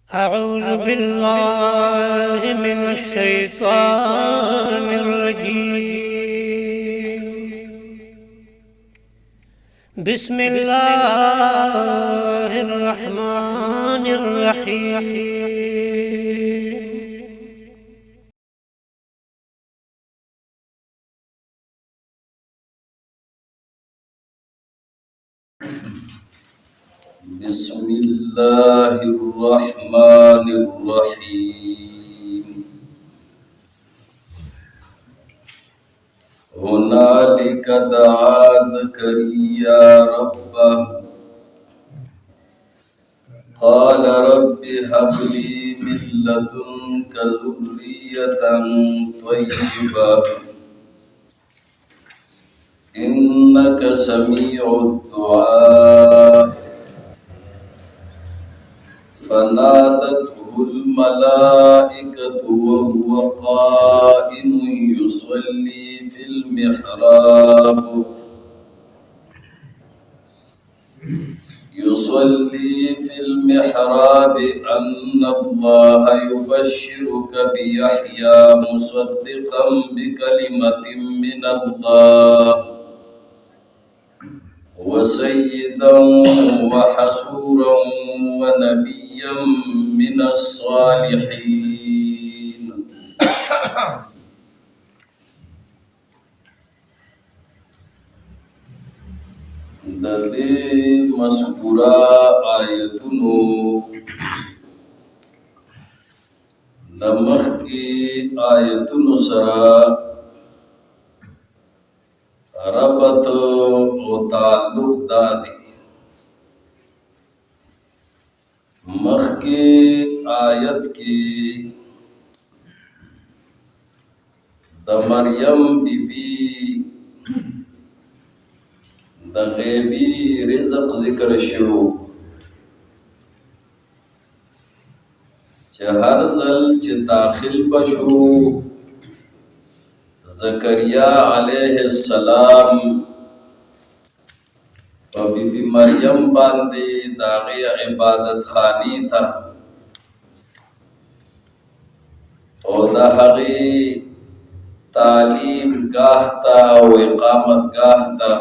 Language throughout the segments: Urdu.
أعوذ بالله من الشيطان الرجيم. بسم الله الرحمن الرحيم. بسم الله الرحمن الرحيم. هنالك دعا زكريا ربه قال رب هب لي من لدنك ذرية طيبة إنك سميع الدعاء. فنادته الملائكة وهو قائم يصلي في المحراب أن الله يبشرك بيحيى مصدقا بكلمة من الله وسيدا وحسورا ونبيا من الصالحين. د دې مذکورہ آیتونو د مخکې آیتونو سره ربط او تعلق دادي. مخکې آیت کې د مریم بیبي د غیبی رزق ذکر شو چې هر ځل چې داخل بشو زکریا علیہ السلام په بیبي مریم باندې داغه عبادت خانی تا او دا هغه تعلیم گاه تا او اقامت گاه تا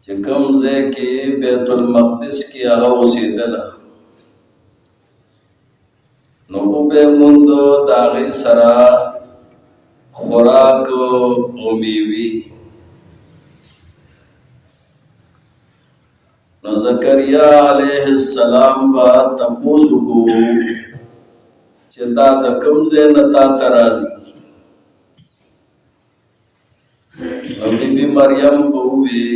چې کوم ځای کې بیت المقدس کې هغه اوسېدله نو به موږ داغه سره خوراک او میوي. نو زکریا علیہ السلام با تپوسو کو چې دا د کوم ځای نه تا ته راځي. نو بیبي مریم به ووی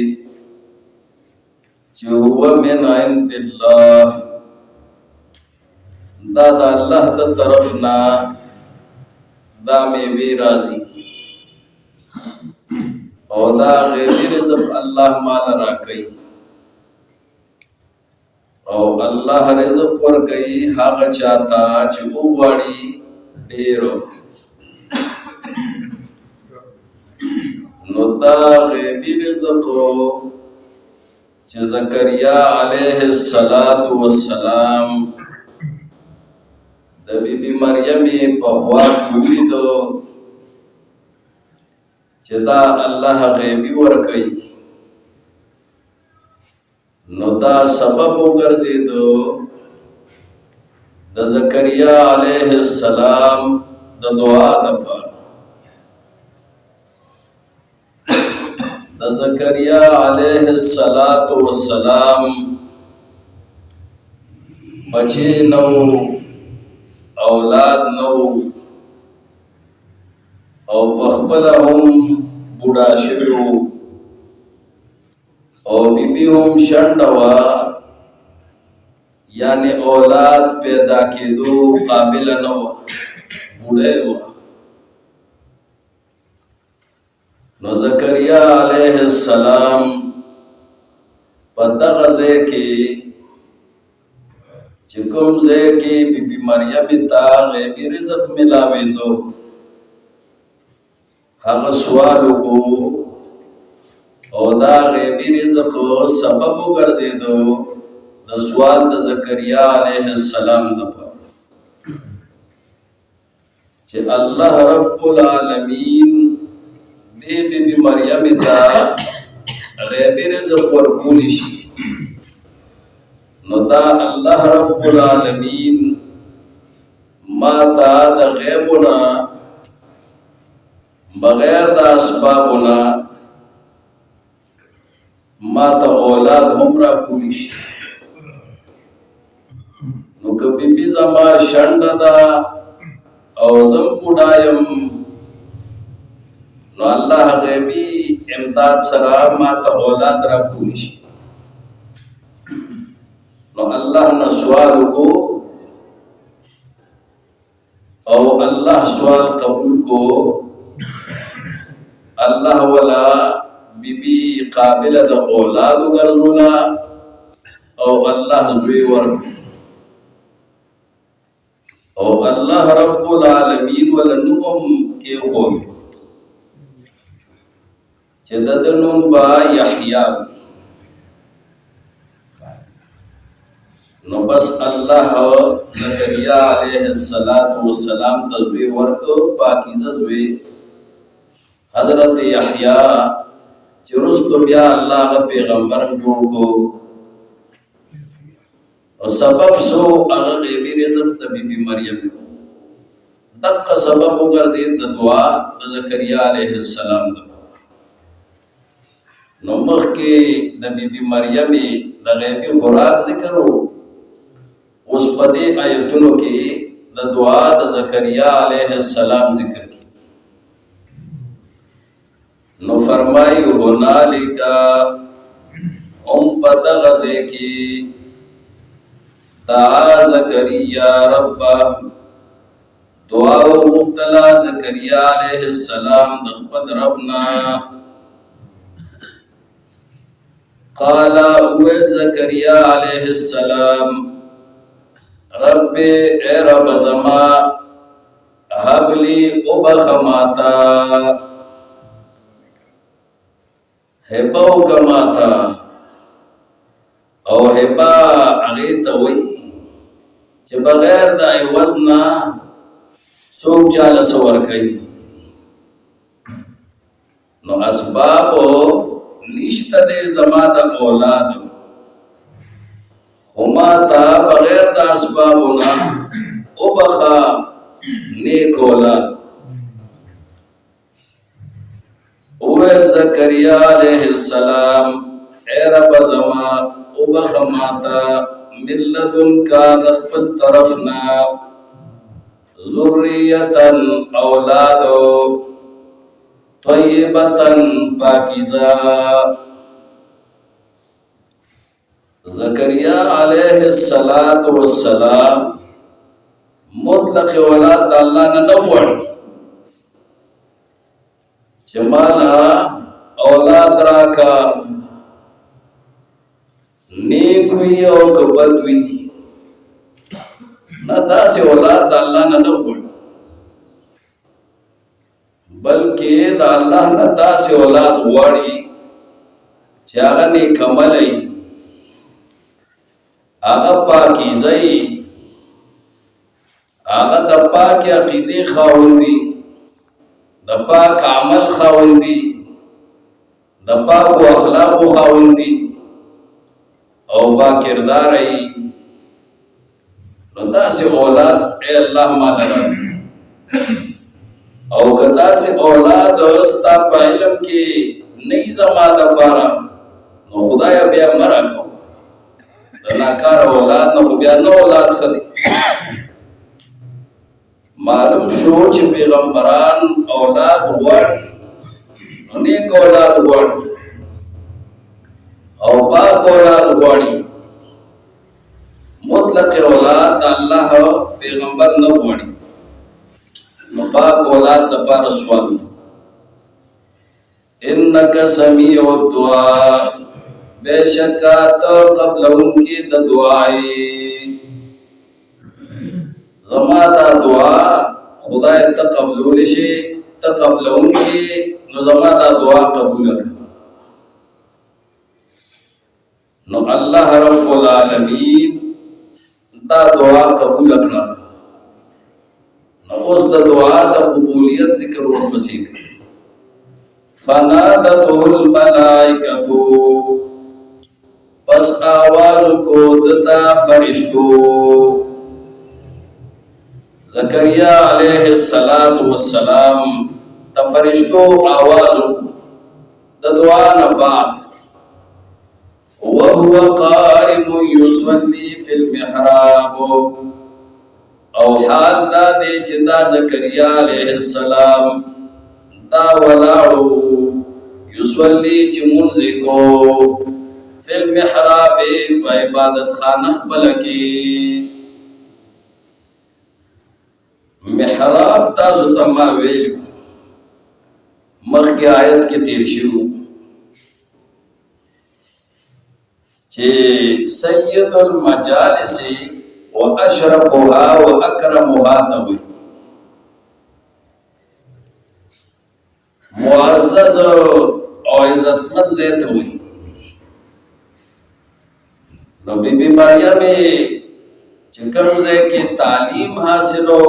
چې هو من عند الله، دا د الله د طرف نه دا میوې راځي او دا غیبی رزق الله مال راکوي او الله رزق ورکوي هغه چاته چې وغواړي ډېر. نو دا غیبی رزق چې زکریا علیہ السلام د بیبي مریم په خوا کې ولیدو چې دا الله غیبی ورکوي نو دا سبب وګرځېدو د زکریا علیہ السلام د دعا دپاره. د زکریا علیہ السلام بچی نو اولاد نو او پخپله هم بوډا شوی او بیبي هم شنډه وه یعنی اولاد پیدا کېدو قابله نه وه، بوډۍ وه. نو زکریا علیہ السلام په دغه ځای کې چې کوم ځای کې بیبي مریم ته غیبي رزق ملاوېدو هغه سوال وکړو او دا غیبی رزق سبب وګرځېدو د سوال د زکریا علیه السلام دپاره چې الله رب العالمین دې بی مریم ته غیبی رزق ورکولی شي، نو دا الله رب العالمین ما تا د غیبنا بغیر د اسبابنا ما تا اولاد هم را کولی شي. نو که بیبی زما شنډه ده او زم بوډایم، نو الله غیبی امداد سره ما ته اولاد را کولی شي. نو الله نه سوال کو او الله سوال قبول کو. الله ولا بیبی قابل د اولاد ګرځولا او الله زوی ورکو او الله رب العالمین ولنوم کې خو چې د نوم با یحیی. نو بس الله زکریا علیه السلام تزوی ورکو پاکیزه زوی حضرت یحیی چې رستو بیا الله غ پیغمبرم جوړ کو او سبب سو هغه غیبی رزق د بیبي مریم دغه سبب وګرځید د دعا د زکریا علیه السلام د نو مخکې د بیبي مریم د غیبی خوراک ذکر وو، اوس په دې آیتونو کې د دعا د زکریا علیه السلام ذکر کی. نو فرمائی هنالک هم په دغه ځای کې دعا زکریا ربه دعا وغوښتله زکریا علیه السلام د خپل ربنا. قال اوید زکریا علیه السلام رب اے رب زما حبلی ابخماتا حبا وکماتا او حبا اغیتا وی چه بغیر دا عوضنا سوک چالا سور کئی. نو اسبابو نشتا دے زما دا اولاد وما تا بغیر دا اسبابنا او بخا نیک اولاد. اوید زکریا علیہ السلام اے رب زما او بخا ماتا من لدن کا دخپل طرفنا ذریتا اولادو طیبتا پاکیزا. زکریا علیہ السلام مطلق اولاد دا اللہ نے نوڑ چمالا اولاد راکا نیک وی او کبد وی نہ دا سے اولاد دا اللہ نے نوڑ بلکہ دا اللہ نے دا سے اولاد واری چاگا نیک عملی آغا پاکیزئی آغا دا پاک عقیدی خواهندی دا پاک عمل خواهندی دا پاک و اخلاق خواهندی او با کرداری. نو دا سی اولاد اے اللہ مالا رب او کدا سی اولاد استا پا علم کی نئی زمادہ پارا نو خدای بیا مرا کھو ناکار اولاد نو بیا نو اولاد خدی. معلوم شو چې پیغمبران اولاد غواړي نو نیک اولاد غواړي او پاک اولاد غواړي. مطلق اولاد د الله پیغمبر نه غواړي نو پاک اولاد د پاره سوال. انک سمیع الدعاء بے شکات قبل ان کی دا دعائی زما دا دعا خدا تقبلو لشی تقبل ان کی نو زما دا دعا قبول کر. نو اللہ رب العالمین دا دعا قبول کړه. نو اوس د دعا د قبولیت ذکر ورپسې کوي. فنادته الملائکۃ، پس آواز کو دتا فرشتو. زکریا علیہ السلام تا فرشتو آواز د دعا نه بعد وهو قائم يصلي في المحراب، او حال دا دے چې دا زکریا علیہ السلام دا ولاړو یصلی چې مونځ کو فی المحراب په عبادت خانه خپل کې. محراب تاسو ته ما ویلو مخکې آیت کې تیر شو چې سید المجالس و اشرفها و اکرمها توي، معزز او عزتمند ذات ہوئی. نو بی بی مریم چکم زے کی تعلیم حاصلو،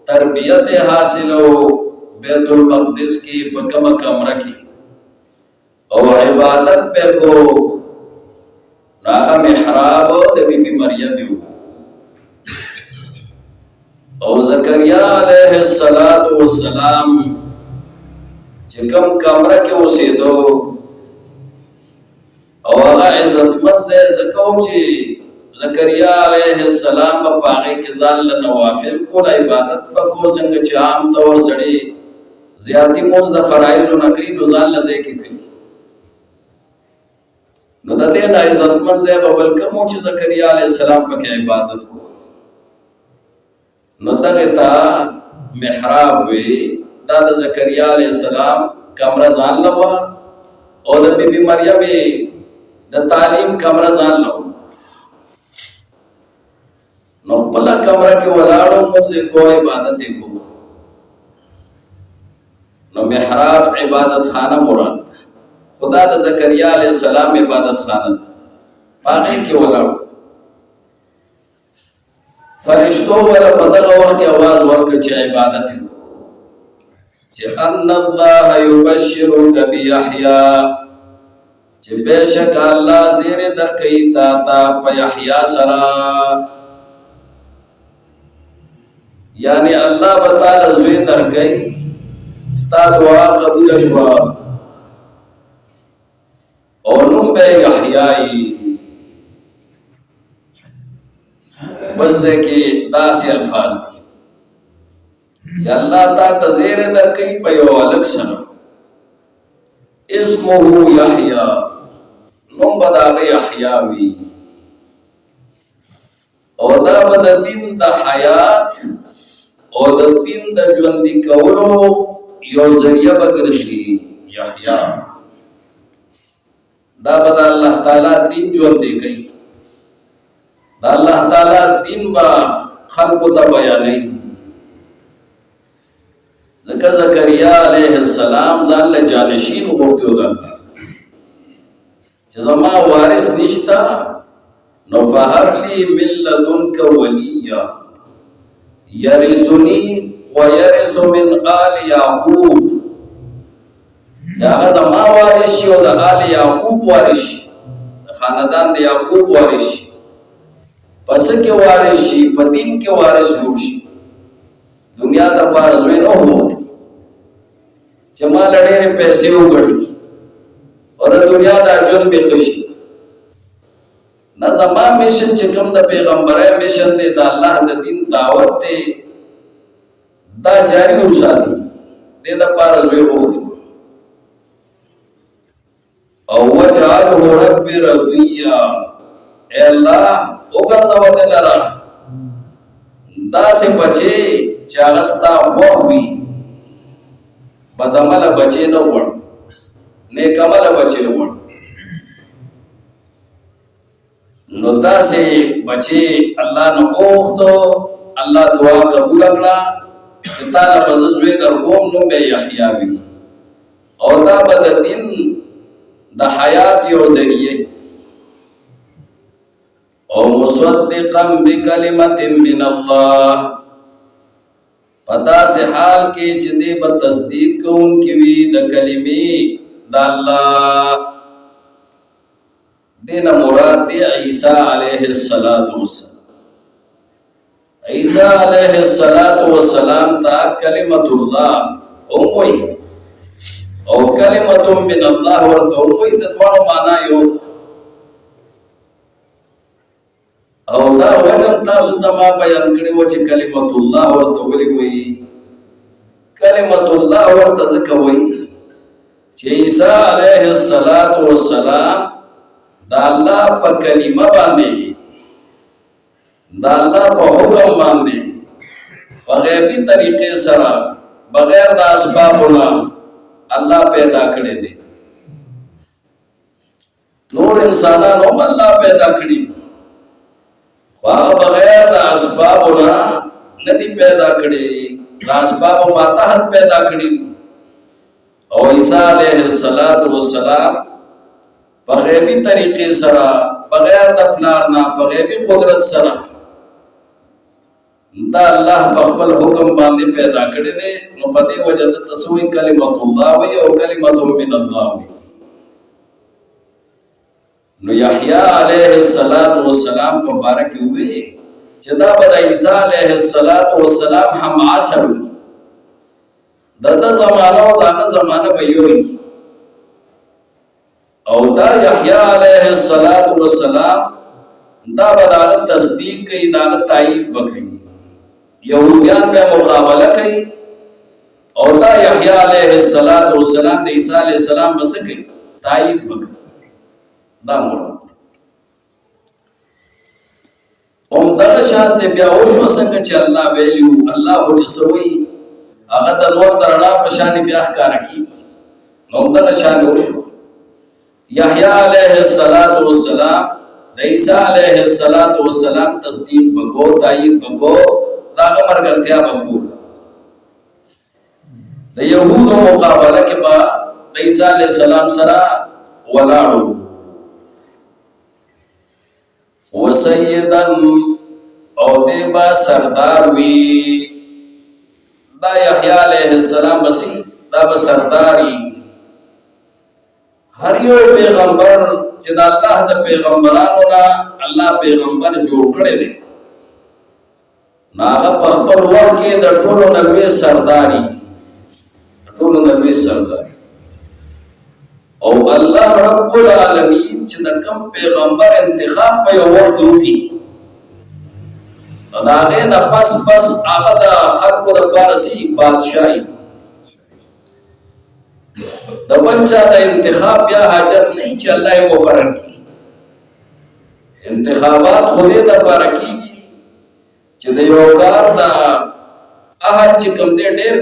تربیت حاصلو بیت المقدس کی پکم کمرہ کی او عبادت پہ کو ناغا محراب دے بی بی مریم بیو. او زکریا علیہ السلام چکم کمرہ کے اسے دو او آغا عزتمند زی زکو چی زکریا علیہ السلام با پاگے کے ذال لنوافل کو عبادت پا کو سنگ چی عام طور سڑی زیادی موز دا فرائضو نکی نو ذال لزے کی کئی. نو دا دینا عزتمند زی با بلکمو چی زکریا علیہ السلام پا کے عبادت کو. نو دغتا محراب وی دا دا زکریا علیہ السلام کمرہ زان لوا او دا بی بی مریم دا تعلیم کمرہ زان لوا. نو پلا کمرہ کے ولاڑو موزے کو عبادتی کو. نو محراب عبادت خانہ مراد، خدا دا زکریا علیہ السلام عبادت خانہ دا پاگے کے ولاڑو. فرشتو والا بدغ وقت آواز ورکا چی عبادتی کو چی ان اللہ یبشرک بیحیا، چی بے شک اللہ زیر در کئی تاتا پا یحیا سرا. یعنی اللہ بطال زوی در کئی ستا دعا قبول شوا اور نم بے یحیائی. بلزے کی داسی الفاظ دی کہ اللہ تا تزیر در کئی پیو الگ سنو اسمہو یحییٰ، نم بداغ یحییٰوی. اور دا بدا دین دا حیات اور دا دین دا جوندی کولو یو ذریعہ بگرزی یحییٰ. دا بدا اللہ تعالیٰ دین جوندی کئی، دا اللہ تعالیٰ دین با خلقو تا بیانی. ذکر زکریا علیہ السلام زال جانشین غوکیو دا چیزما وارث نشتا نو فہر لی من لدنک ولیہ یرثنی ویرث من آل یعقوب. چاہا زما وارث شی و دا آل یعقوب وارث شی، خاندان دا یعقوب وارث شی، پس کے وارث شی، پا دین کے وارث جوڑ شی. دنیا دا پارزوی نو ہوتی چما لڑے پیسے اگڑی اور دنیا دا جن بے خوشی. نا زمان میشن چکم دا پیغمبر میشن دے دا اللہ دا دین دعوت دے دا جاری ارساتی دے دا پارزوی ہوتی. او وجعلہ رب رضیہ، اے اللہ اوگر زود لرا دا سے بچے چاگستا خوخ بھی بدعمل بچے نہ وڑ نیک عمل بچے وڑ. نو دا سے بچے اللہ نو اوخ تو اللہ دعا قبول اگلا چتالا بززوے در قوم نو بے یحییٰوی. اور دا بدا دن دا حیات یو ذریعے او مصدقا بکلمت من الله پدا سے حال کې چې دې په تصدیق کوونکی وي د کلمې د الله. دینه مراد دی عیسی علیه السلام. عیسی علیه السلام تا کلمت الله اوموي او کلمت من الله ورته اوموي د دوه معنا یو. او دا وجم تاسو ته ما بیان کړی و چې کلمت الله ورته ولي وایي. کلمت الله ورته ځکه وایي چې عیسی علیه السلام دا الله په کلمه باندې دا الله په حکم باندې په غیبی طریقې سره بغیر د اسبابونو الله پیدا کړی دی. نور انسانانو الله پیدا کړی دي بغیر د اسبابونو ندی پیدا کړی. د اسبابو ماتحت پیدا کړی. او عیسی علیه السلام په غیبی طریقې سره بغیر د پلار نه په غیبی قدرت سره دا الله په خپل حکم باندې پیدا کړی دی. نو په دې وجه د تسوی کلمت الله وی او کلمت من الله وی. نو یحیی علیه السلام په باره کې وی چې دا به د عیسی علیه السلام هم عصر د زمانه او دغه زمانه به یو او دا یحیی علیه السلام دا به دغه تصدیق کوي دغه تایید وکړي. یهودیان به مقابله کوي او دا یحیی علیه السلام د عیسی علیه السلام بس کوي تایید وکړي. دا مراد دغه شان بیا وشو څنګه چې الله ویلو الله هو سوي هغه د نور درنا په شان بیا ښکارا کی. نو دغه شان وشو یحیی علیه السلام د عیسی علیه السلام تصدیق وکړو تایید وکړو داغه مرګرتیا وکړو. د یهودو مقابله کې با د عیسی علیه السلام سره ولاړو. وسیدن او دیبا سردار وی دا یحیی علیہ السلام بسی دا با سرداری. هر یو پیغمبر چې دا الله د پیغمبرانو لا الله پیغمبر جوړ کړی دی ناغه په خپل وخت کې د ټولو نوې سرداری او الله رب العالمین چې د کوم پیغمبر انتخاب په یو وخت وکړي دا هغه نه پس هغه د خلقو د پارسي بادشاہي د بچا د انتخاب بیا حاجت نه چې الله یې مقرر کړي. انتخابات خدای د پاره کیږي چې د یو کار د اهل چې کوم دې ډېر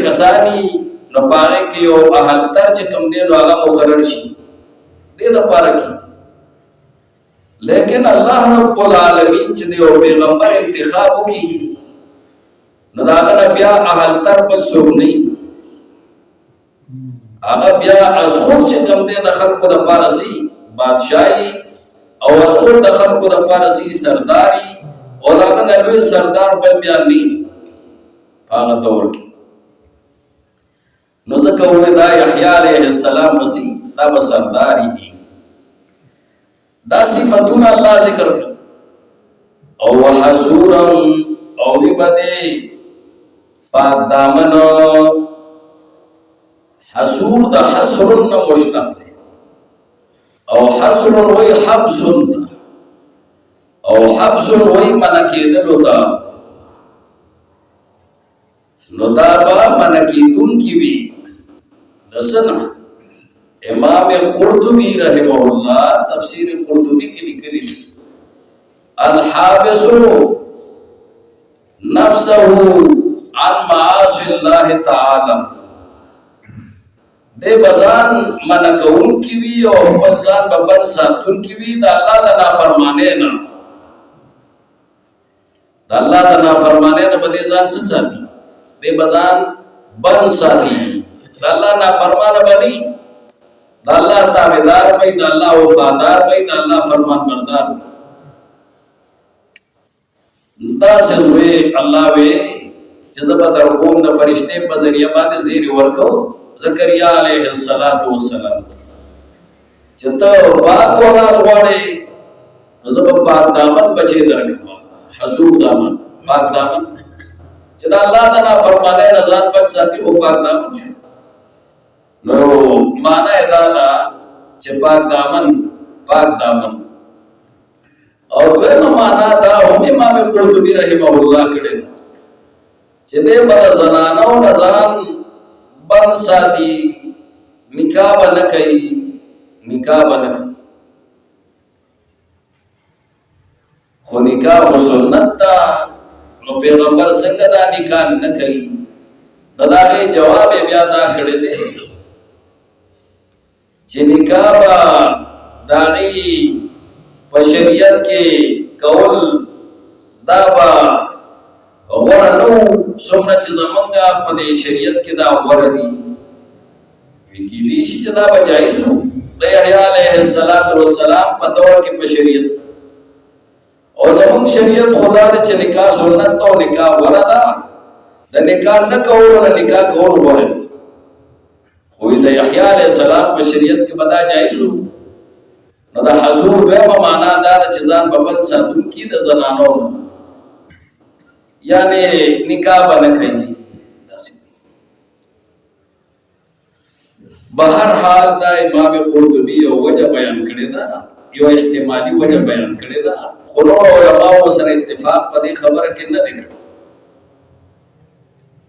کسانی نو پاره کې یو اهل تر چې کوم دې نو هغه مقرر شي دې د پاره کیږي. لیکن الله رب العالمین چې یو پیغمبر انتخاب وکړي نو دا هغه بیا اهل تر بل څوک نه هغه بیا از خود چې کوم دې د خلقو د پارسي بادشاہي او از خود د خلقو د پارسي سرداري او دا نبی سردار بل بیا نه هغه دور کې. نو ځکه وې دا یحیی علیه السلام وسی دا سرداری دا صفاتونه الله ذکر او حسورا او بده پاک دامن حسور د حسر نه مشتق دی او حسر وی حبس او حبس وی منکیدلو دا نو دا با منکیدون کی بھی دسنا. امام قرطبی رحمہ اللہ تفسیر قرطبی کی لکھلی الحابس نفسه عن معاصی اللہ تعالی دے بزان منکون کی بھی اور بزان ببن ساتون کی بھی دا اللہ دا نافرمانے نا بدے زان سے ساتی دے بزان بن ساتی دا اللہ نافرمانے بنی دا الله تابعدار بھئی، دا الله وفادار بھئی، دا الله فرمان بردار بھئی. دا سزوی اللہ وی چیزبا در قوم دا فرشتے پا ذریعہ باد زیر ورکو زکریا علیہ السلام چیتا پاک اولاد وارے نزبا پاک دامن بچے درکتا حسور دامن پاک دامن چیتا اللہ دنا فرمانے نظان بچ ساتی ہو پاک دامن چھو نو مانا ادادا چی پاک دامن اور وہ مانا دا ہم امام قرطبی رحمہ اللہ کڑے دا چیدے بدا زنانو نظان بند ساتی نکاح بنکئی خو نکاح و سنت دا نو پیغمبر سنگ دا نکاح نکئی دا گئی جواب بیا دا کڑے دے چی نکاح با دا گئی شریعت کے قول دابا غرنو سمنا چیزا منگا پدے شریعت کے دا غردی ویکی دیشی چی دابا جائزو دا یحییٰ علیہ السلام پا دور کے پا شریعت اور زمان شریعت خدا دے چی نکاح سنت تو نکاح غردا دا نکاح نکور و نکاح کور غرد خوی دا یحییٰ علیہ السلام پا شریعت کے بدا جائزو دا حضور ویما مانا دا چیزان ببند ساتون کی دا زنانو یعنی نکاح بنکئی بہر حال دا امام قرطبی یو وجہ بیان کرے دا یو احتمالی وجہ بیان کرے دا خلور علماء و سر اتفاق پا دی خبر کے نہ دکھڑ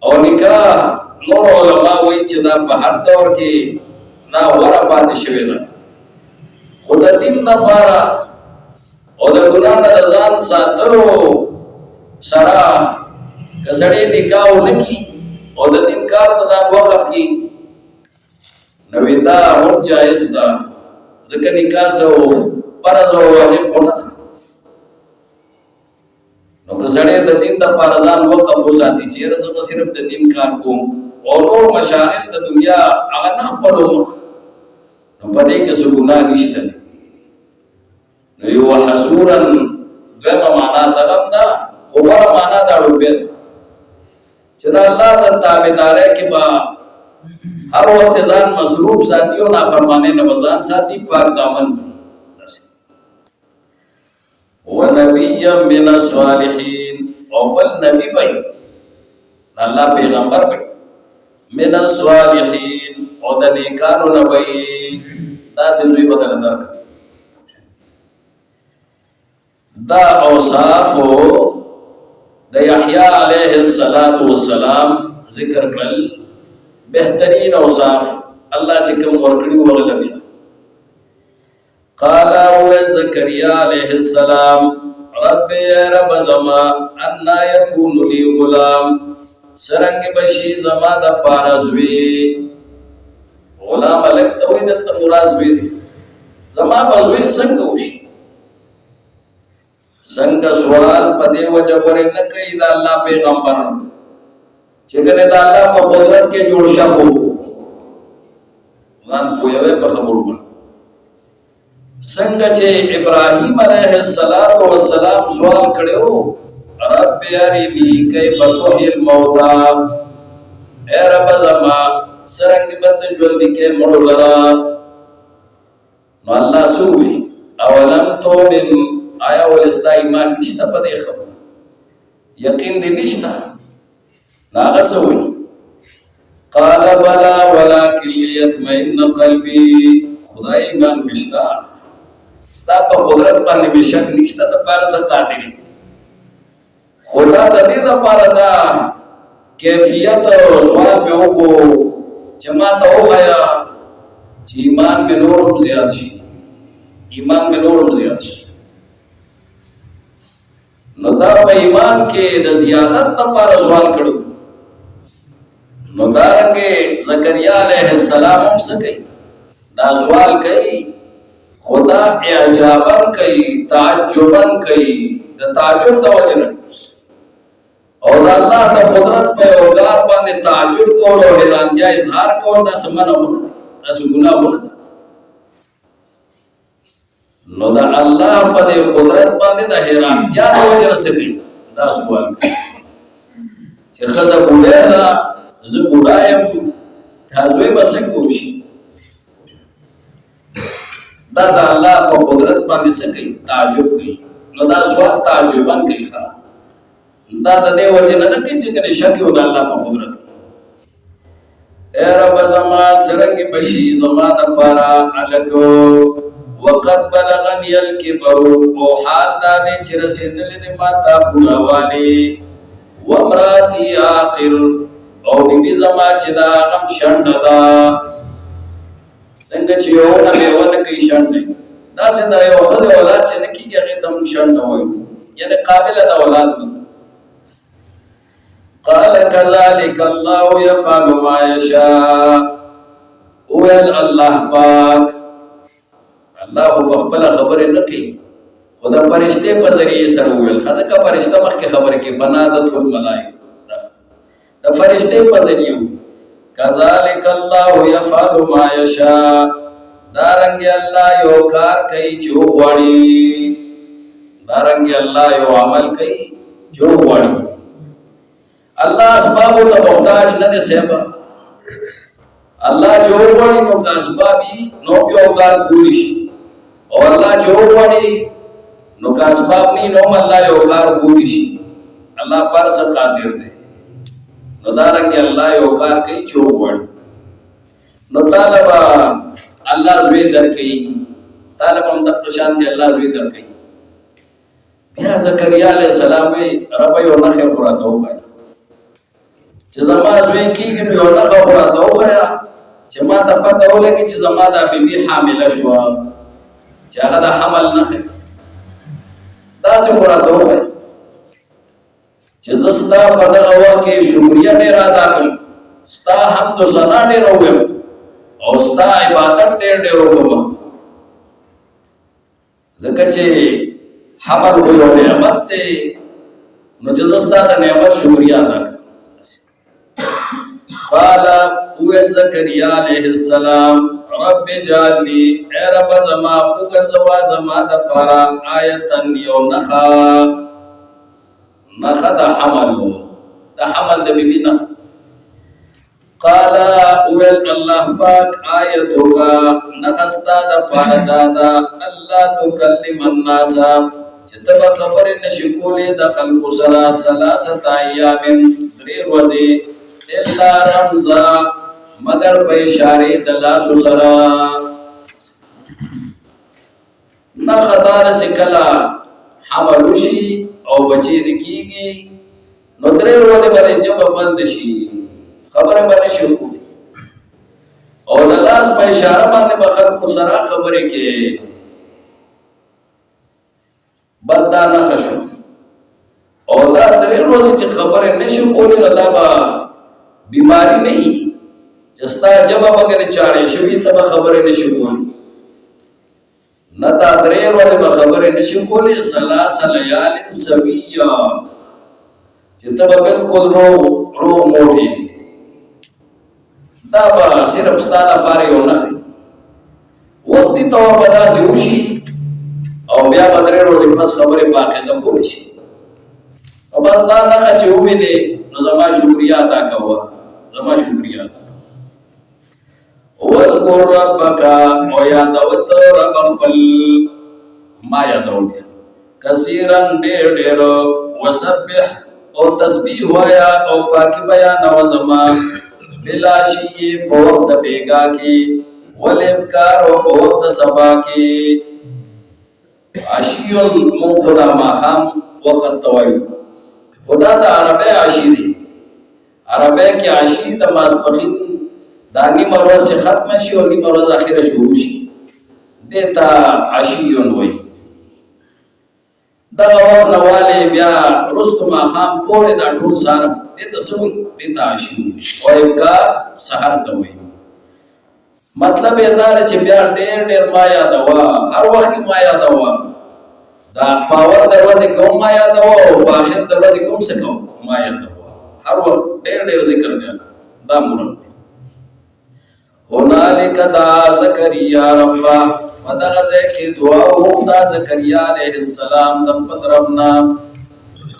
اور نکاح نور علماء وی چی دا پہر دور کی نا ورا پاتی شوی دا خود دین دا پارا او دا گناہ دا رضان ساترو سرا کسڑی نکاو نکی او دا دین کار دا وقف کی نوی دا ہم جائز دا ذکر نکاح سو پرز و واجب ہونا تھا نو کسڑی دا دین دا پارا زان وقف ہو ساتی چیر زبا صرف دا دین کار کو اور نور مشاہد دا دنیا اگر نخ پڑھو نو پدے کسو گناہ نشتا دی یو حسورا دویما مانا دغم دا خبر مانا دا روبید چیزا اللہ دا تابدارے کی با ہر وقت ازان مصروف ساتیو نا فرمانے نبزان ساتی پاک دامن ونبیا من الصالحین او بل نبی بھئی اللہ پیغمبر بھئی من الصالحین او دا نیکانو نبئی دا سنوی بدل درک دا اوصافو دا یحییٰ علیہ السلام ذکر کرل بہترین اوصاف اللہ چکم ورکڑی وغلبی قالا ہوئے زکریہ علیہ السلام رب رب زما انا یکون لی غلام سرنگ بشی زما دا پارزوی غلام لگتا ہوئی دلتا مرازوی دی زما بزوی سنگوشی سنگ سوال پا دے وجہ ورن نکئی دا اللہ پیغمبر چکنے دا اللہ پا قدرت کے جوڑ شاکو غان پویوے پا خبر بر سنگ چھے ابراہیم علیہ السلام سوال کڑے ہو رب ارینی کیف تحیی الموتا اے رب زما سرنگ بد جلدی کے مڑو لرا نو اللہ سوئی اولم تومن آیا ولستا ایمان نشتا پا دے خبر یقین دی نشتا ناغسوئی قال بلا ولیکن لیتمئن قلبی خدا ایمان بشتا ستا پا قدرت باندې بشک نشتا تا پار ستا دی خدا دا دی دا پارا دا کیفیت سوال پہ ہو کو جماعت ہو خیا چی ایمان میں نورم زیاد شی نو دا پا ایمان کے دا زیادت دا پارا سوال کرو نو دارنگے زکریہ علیہ السلام ہم سکئی دا سوال کئی خدا اعجابن کئی تعجبن کئی دا تعجب دا وجہ رکھ اور دا اللہ دا قدرت پہ اوگار باندے تعجب کول اور حیرانتیا اظہار کول دا سمنا ہونا دا سگناہ ہونا دا نو دا الله په دې قدرت باندې د حیرانتیا د وجه سره دا سوال کوي چې خزه بوډه ده زه بوډا یم تاسو به څنګه وشي دا د الله په قدرت باندې سکی تعجب کوي نو دا سوال تعجبان کوي ښا دا د دې وجه نه کوي چې کنه شک یو د الله په قدرت اے رب زما سرنګ بشي زما د پارا الکو وقد بلغني الكبر او حال دا دې چې رسیدلې دې ماته بوډاوالي وامراتي عاقر او بيبي زما چې دا غم شنډه دا څنګه چې یو نه ونه کوي شنډه دا څنګه یو خدای اولاد چې نه کیږي هغه تم شنډه وایي یعنی قابل د اولاد قال كذلك الله يفعل ما يشاء ويل الله پاک الله خو خپل خبره نه کوي خدا فرشته په ذریعہ سره ویل خدا کا فرشته مخکې خبره کوي بنادت الملائکه دا فرشته په ذریعہ كذلك الله يفعل ما يشاء دارنګ الله یو کار کوي جو غواړي دارنګ الله یو عمل کوي جو غواړي الله اسباب ته محتاج نه دي سبا الله جو غواړي نو کا اسبابي نو یو کار کولی شي او الله جو غواړي نو کا اسباب نه نو الله یو کار کولی شي الله پر څه قادر دی نو دارنګ الله یو کار کوي جو غواړي نو طالب الله زوی درکې طالب هم د شانتي الله زوی درکې بیا زکریا علیہ السلام وی رب یو نه خبره توغه چې زما زوی کېږي نو یو نه خبره توغه چې ما ته پته ولګي چې زما د بیبي حامله شو چې هغه د حمل نه خې دا څه خبره توغه چې زستا په دغه وخت کې شکریا ډیر ادا کړم ستا حمد و ثنا ډیر وکړم او ستا عبادت ډیر وکړم ځکه چې حمل هو یو نعمت دی نو چې زستا د نعمت شکریا ادا کړم قال او زکریا علیہ السلام رب اجعل لي اے رب زما وګرځوا زما د پارا آیتن یو نخا د حملو د حمل د بیبي نخ قال اول الله پاک آیتو کا نخستا د پارا دادا الله تکلم الناس چې تب خبر نشي کولې د خلق سره ثلاثه ایام درې ورځې الا رمزا مگر په اشاره د لاس سره نه خدار چې کلا حمل شي او بچی د کیږي نو درې ورځې باندې جواب بند شي خبره باندې شروع او د لاس په اشاره باندې به خلکو سره خبرې کې بدا نه خشو او دا درې ورځې چې خبرې نشو کولې نو دا به بیماری نه وي چې ستا جواب وګړي چاړې شوي ته به خبرې نشو کولې نه دا درې ورځې به خبرې نشو کولې ثلاث لیال سویا چې ته به بالکل رو موټې دا به صرف ستا لپاره یو نښه وختي طور به داسې وشي او بیا به درې ورځې پس خبرې باقاعده کولی شي او بس دا نښه چې ووینې نو زما شکریا ادا کوه زما شکریا ادا واذکر ربک او یادوت رب خپل ما یادول کثیرا ډېر ډېر وسبح او تسبیح وایا او پاکی بیان او زما بلا شی په وخت بیگا کې ولبکار او په وخت سبا کې عشیون مون خدا ما خام وقت توي خدا د عربی عشی دی عربی کې عشی د ماسپخین دانی مروز سے ختم شي او نیم مروز اخیره شروع شي دیتا عشیون وای دا وخت نواله بیا رستم خام پورې دا ټول سره دیتا سم دیتا عشیون او کا سحر ته وای مطلب یې دا چې بیا ډېر ډېر ما یادوا هر وخت ما یادوا دا پاور دروازه کوم ما یادوا او په اخر دروازه کوم څه کوم ما یادوا هر وخت ډېر ډېر ذکر بیا دا مراد هنالک دا زکریا ربا فدغه کې دعا وغوښته زکریا علیه السلام د خپل ربنا.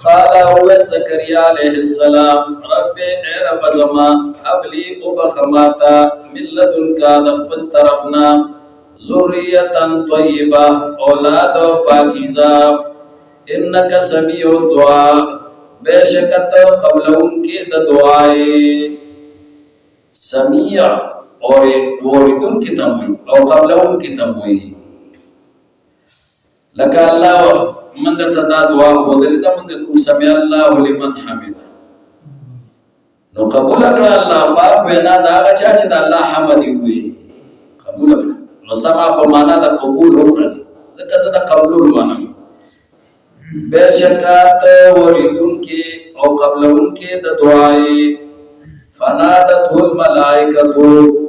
قال هو زكريا عليه السلام رب اے رب زما هب لي وبخماتا من لدنك دخل طرفنا ذرية طيبة اولاد پاکیزہ انك سميع الدعاء بشکت قبل انکی د دعائے سمیع اور وردن کی تموی او قبل انکی تموی لك الله من دا دعا خودلی دا من کو سمع الله لمن حمد نو قبول کړه الله پاک وینا دا چا چې دا الله حمد وي قبول کړه نو سما په معنا دا قبول هم راځي ځکه دا قبول معنا بشکات وریدون کې او قبلون کې د دعای فنادته الملائکه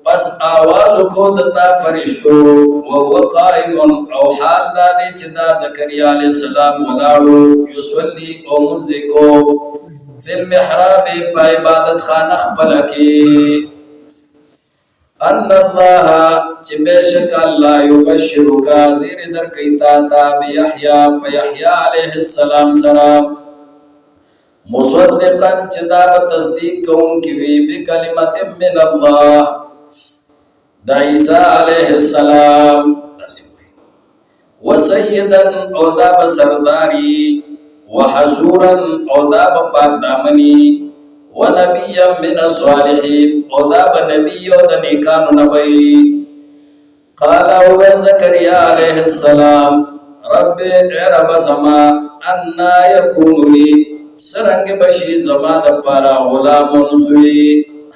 پس آواز کو دتا فرشتو و قائم او حال دا دی چې دا زکریا علیہ السلام ولاړو یصلی او منځ کو فی المحراب په عبادت خانه خپل کې ان الله چې بشک الله یبشرک زیر در کیتا تا بیحیا یحیا علیہ السلام سلام مصدقا چې دا تصدیق کوم کی وی بکلمت من الله دا عیسی علیہ السلام وسیدا او دا بسرداری وحسورا او دا پاک دامنی ونبیا من الصالحین او دا بنبی او دا نیکانو نبی. قال او زکریا علیہ السلام رب اے رب زما انا یکون لی سرنگ بشی زما دا پارا غلام نسوی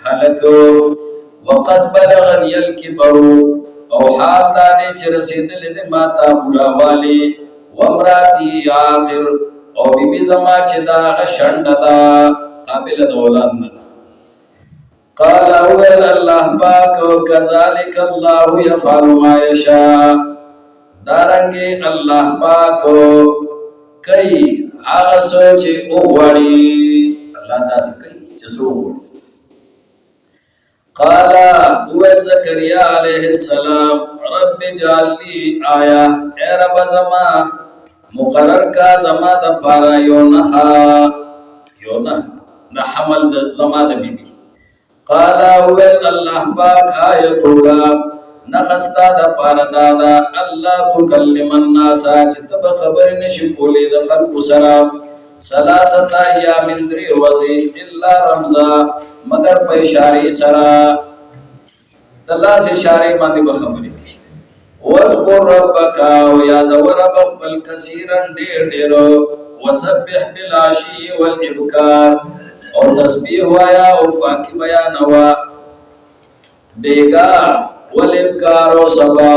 حلکو وقد بلغني الكبر او حال دانه چې رسیدل دې ماتا بډاوالی ومراتی عاقر او بیبي زما چې دا غشند دا قابل د اولاد نه. قال هو الله پاک كذلك الله يفعل ما يشاء دارنګ الله پاک کوي هغه سوچ او وړي الله داسې کوي چې سو قال هو زكريا عليه السلام رب اجعل لي آية اے رب زما مقرر کا زما د پارا یو نخا د حمل د زما د بیبي. قال هو الله پاک آیتک نخستا د پارا دادا الله تکلم الناس چې تب خبر نشي کولې د خلق سره ثلاثه ایام درې ورځې الا رمزا مگر په اشاره سره د لاس اشاره باندې به خبرې کوي. واذكر ربك وياد رب خپل کثیرا ډېر وسبح بالعشي والابكار او تسبیح وایا او پاکي بیان وا بیگا والابکار او سبا